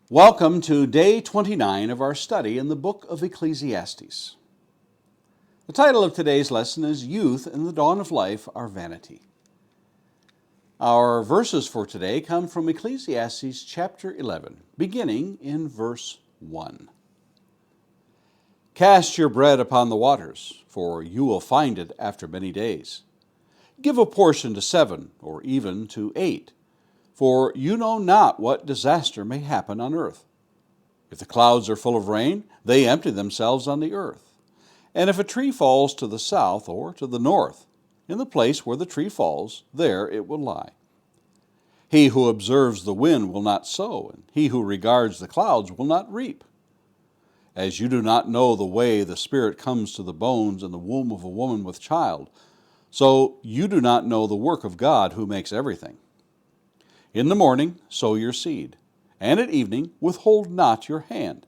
Welcome to day 29 of our study in the book of Ecclesiastes. The title of today's lesson is Youth in the Dawn of Life Are Vanity. Our verses for today come from Ecclesiastes chapter 11, beginning in verse 1. Cast your bread upon the waters, for you will find it after many days. Give a portion to 7, or even to 8. For you know not what disaster may happen on earth. If the clouds are full of rain, they empty themselves on the earth. And if a tree falls to the south or to the north, in the place where the tree falls, there it will lie. He who observes the wind will not sow, and he who regards the clouds will not reap. As you do not know the way the Spirit comes to the bones in the womb of a woman with child, so you do not know the work of God who makes everything. In the morning sow your seed, and at evening withhold not your hand,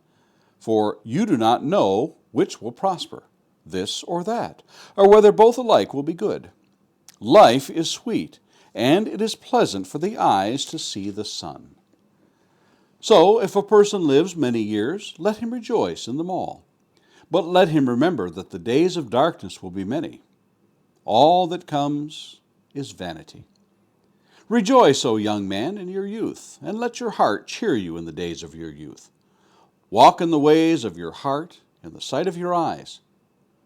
for you do not know which will prosper, this or that, or whether both alike will be good. Life is sweet, and it is pleasant for the eyes to see the sun. So, if a person lives many years, let him rejoice in them all. But let him remember that the days of darkness will be many. All that comes is vanity. Rejoice, O young man, in your youth, and let your heart cheer you in the days of your youth. Walk in the ways of your heart, in the sight of your eyes.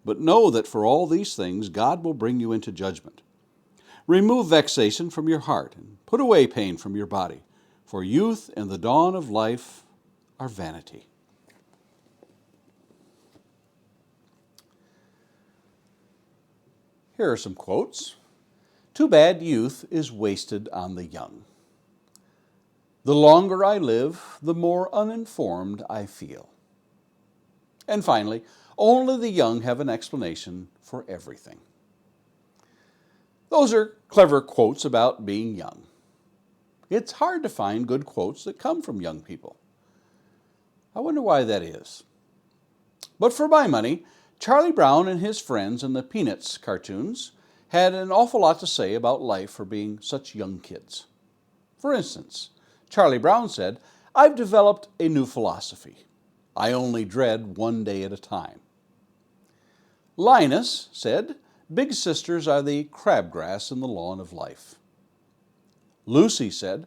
But know that for all these things God will bring you into judgment. Remove vexation from your heart, and put away pain from your body, for youth and the dawn of life are vanity. Here are some quotes. Too bad youth is wasted on the young. The longer I live, the more uninformed I feel. And finally, only the young have an explanation for everything. Those are clever quotes about being young. It's hard to find good quotes that come from young people. I wonder why that is. But for my money, Charlie Brown and his friends in the Peanuts cartoons had an awful lot to say about life for being such young kids. For instance, Charlie Brown said, "I've developed a new philosophy. I only dread one day at a time." Linus said, "Big sisters are the crabgrass in the lawn of life." Lucy said,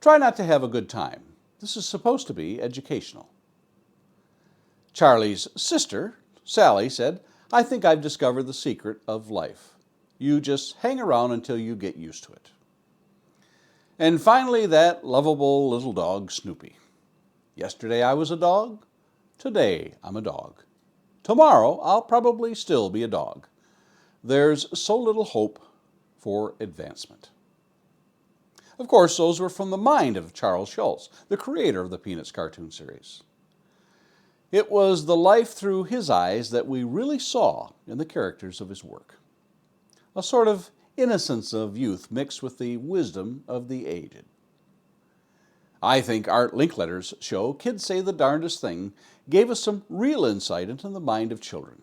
"Try not to have a good time. This is supposed to be educational." Charlie's sister, Sally, said, "I think I've discovered the secret of life. You just hang around until you get used to it." And finally, that lovable little dog, Snoopy. "Yesterday I was a dog. Today I'm a dog. Tomorrow I'll probably still be a dog. There's so little hope for advancement." Of course, those were from the mind of Charles Schulz, the creator of the Peanuts cartoon series. It was the life through his eyes that we really saw in the characters of his work. A sort of innocence of youth mixed with the wisdom of the aged. I think Art Linkletter's show, Kids Say the Darndest Thing, gave us some real insight into the mind of children.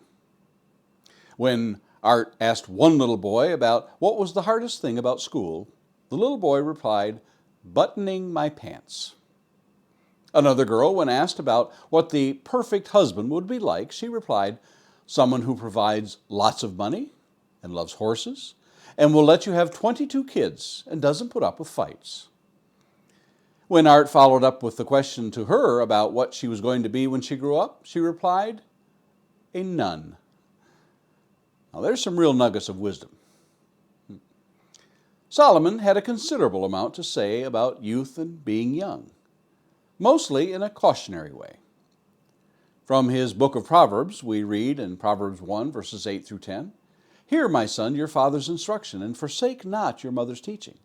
When Art asked one little boy about what was the hardest thing about school, the little boy replied, "Buttoning my pants." Another girl, when asked about what the perfect husband would be like, she replied, "Someone who provides lots of money and loves horses, and will let you have 22 kids and doesn't put up with fights." When Art followed up with the question to her about what she was going to be when she grew up, she replied, "A nun." Now there's some real nuggets of wisdom. Solomon had a considerable amount to say about youth and being young, mostly in a cautionary way. From his book of Proverbs, we read in Proverbs 1, verses 8 through 10, "Hear, my son, your father's instruction, and forsake not your mother's teaching.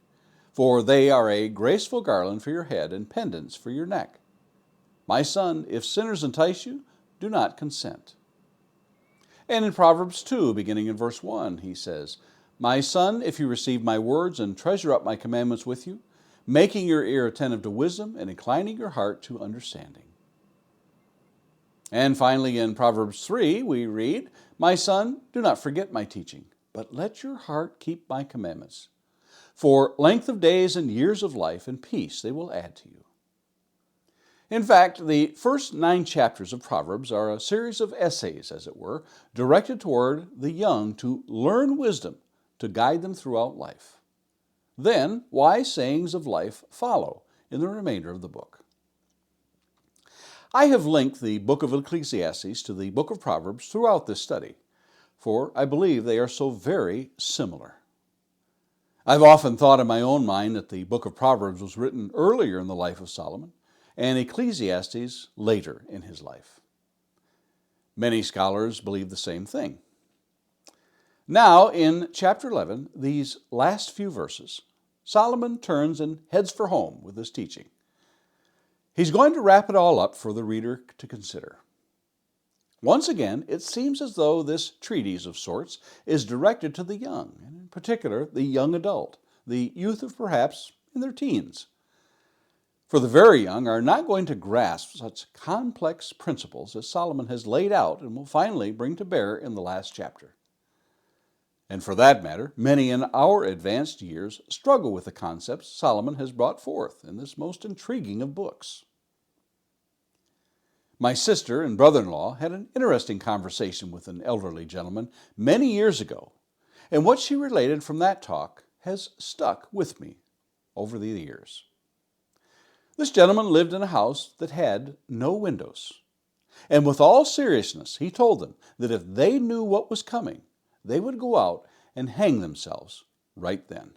For they are a graceful garland for your head and pendants for your neck. My son, if sinners entice you, do not consent." And in Proverbs 2, beginning in verse 1, he says, "My son, if you receive my words and treasure up my commandments with you, making your ear attentive to wisdom and inclining your heart to understanding." And finally in Proverbs 3 we read, "My son, do not forget my teaching, but let your heart keep my commandments. For length of days and years of life and peace they will add to you." In fact, the first 9 chapters of Proverbs are a series of essays, as it were, directed toward the young to learn wisdom to guide them throughout life. Then, wise sayings of life follow in the remainder of the book. I have linked the book of Ecclesiastes to the book of Proverbs throughout this study, for I believe they are so very similar. I've often thought in my own mind that the book of Proverbs was written earlier in the life of Solomon, and Ecclesiastes later in his life. Many scholars believe the same thing. Now, in chapter 11, these last few verses, Solomon turns and heads for home with his teaching. He's going to wrap it all up for the reader to consider. Once again, it seems as though this treatise of sorts is directed to the young, and in particular, the young adult, the youth of perhaps in their teens. For the very young are not going to grasp such complex principles as Solomon has laid out and will finally bring to bear in the last chapter. And for that matter, many in our advanced years struggle with the concepts Solomon has brought forth in this most intriguing of books. My sister and brother-in-law had an interesting conversation with an elderly gentleman many years ago, and what she related from that talk has stuck with me over the years. This gentleman lived in a house that had no windows, and with all seriousness, he told them that if they knew what was coming, they would go out and hang themselves right then.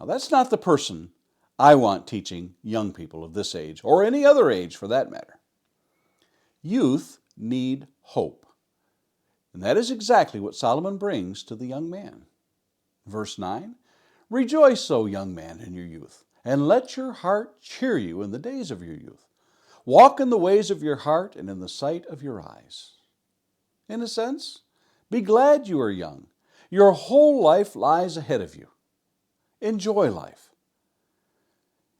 Now, that's not the person I want teaching young people of this age, or any other age for that matter. Youth need hope, and that is exactly what Solomon brings to the young man. Verse 9, "Rejoice, O young man, in your youth, and let your heart cheer you in the days of your youth. Walk in the ways of your heart and in the sight of your eyes." In a sense, be glad you are young. Your whole life lies ahead of you. Enjoy life.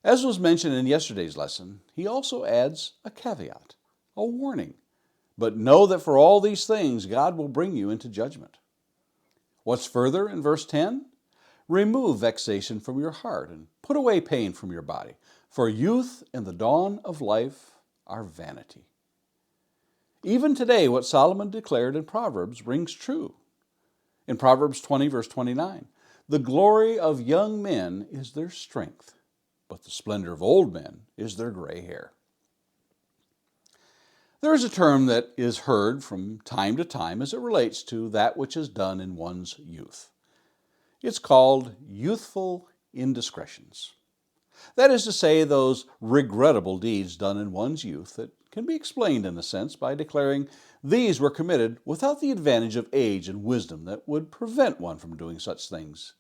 As was mentioned in yesterday's lesson, he also adds a caveat, a warning. But know that for all these things, God will bring you into judgment. What's further in verse 10? "Remove vexation from your heart and put away pain from your body, for youth and the dawn of life are vanity." Even today, what Solomon declared in Proverbs rings true. In Proverbs 20, verse 29, "The glory of young men is their strength, but the splendor of old men is their gray hair." There is a term that is heard from time to time as it relates to that which is done in one's youth. It's called youthful indiscretions. That is to say, those regrettable deeds done in one's youth that can be explained in a sense by declaring these were committed without the advantage of age and wisdom that would prevent one from doing such things.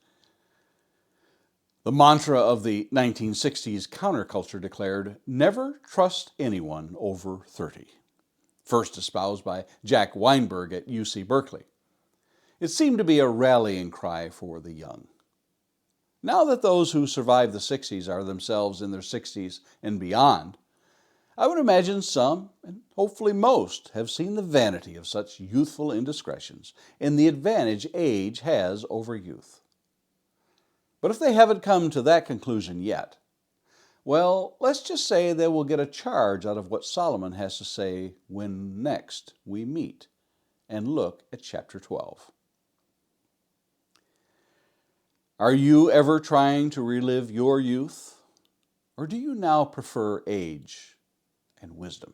The mantra of the 1960s counterculture declared, "Never trust anyone over 30." First espoused by Jack Weinberg at UC Berkeley. It seemed to be a rallying cry for the young. Now that those who survived the 60s are themselves in their 60s and beyond, I would imagine some, and hopefully most, have seen the vanity of such youthful indiscretions and the advantage age has over youth. But if they haven't come to that conclusion yet, well, let's just say they will get a charge out of what Solomon has to say when next we meet and look at chapter 12. Are you ever trying to relive your youth, or do you now prefer age and wisdom?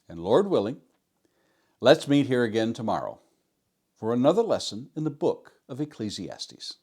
And Lord willing, let's meet here again tomorrow for another lesson in the book of Ecclesiastes.